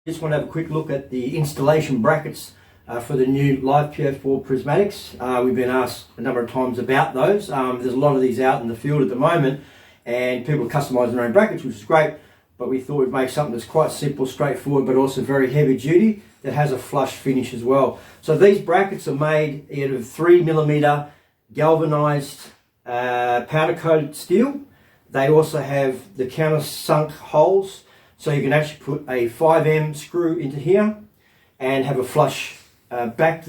Just want to have a quick look at the installation brackets for the new LivePO4 prismatics. We've been asked a number of times about those. There's a lot of these out in the field at the moment and people are customising their own brackets, which is great, but we thought we'd make something that's quite simple, straightforward, but also very heavy duty, that has a flush finish as well. So these brackets are made out of 3mm galvanised powder coated steel. They also have the countersunk holes, so you can actually put a 5M screw into here and have a flush back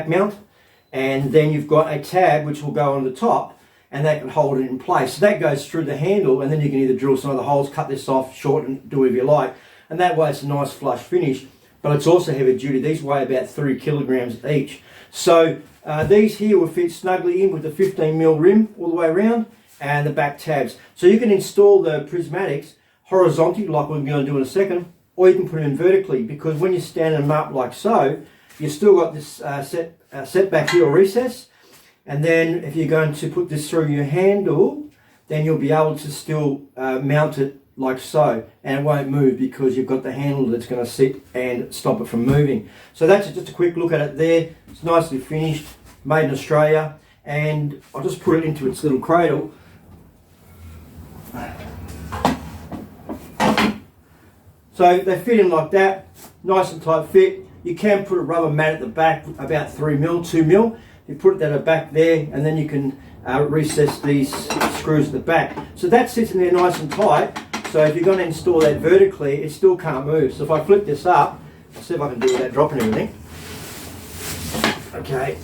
mount, and then you've got a tab which will go on the top and that can hold it in place. So that goes through the handle, and then you can either drill some of the holes, cut this off, shorten, do whatever you like, and that way it's a nice flush finish. But it's also heavy duty. These weigh about 3 kilograms each. So these here will fit snugly in with the 15mm rim all the way around and the back tabs. So you can install the prismatics horizontally, like we're going to do in a second, or you can put them in vertically, because when you're standing them up like so, you've still got this setback here or recess, and then if you're going to put this through your handle, then you'll be able to still mount it like so, and it won't move because you've got the handle that's going to sit and stop it from moving. So that's just a quick look at it there. It's nicely finished, made in Australia, and I'll just put it into its little cradle. So they fit in like that, nice and tight fit. You can put a rubber mat at the back, about 3mm, 2mm. You put that back there, and then you can recess these screws at the back. So that sits in there nice and tight. So if you're going to install that vertically, it still can't move. So if I flip this up, I'll see if I can do it without dropping everything. Okay.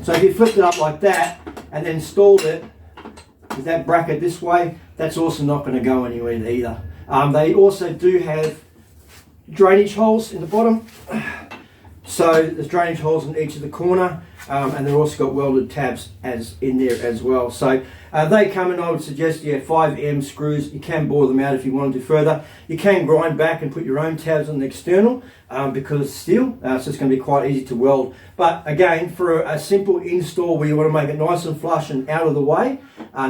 So if you flipped it up like that and then installed it with that bracket this way, that's also not going to go anywhere either. They also do have drainage holes in the bottom. So there's drainage holes in each of the corner, and they've also got welded tabs as in there as well. So they come in, I would suggest, 5M screws. You can bore them out if you want to do further. You can grind back and put your own tabs on the external because it's steel, so it's going to be quite easy to weld. But again, for a simple install where you want to make it nice and flush and out of the way,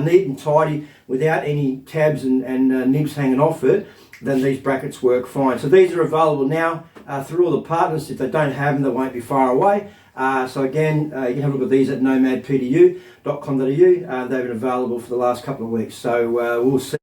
neat and tidy, without any tabs and nibs hanging off it, then these brackets work fine. So these are available now through all the partners. If they don't have them, they won't be far away. So again, you can have a look at these at nomadpdu.com.au. They've been available for the last couple of weeks. So we'll see.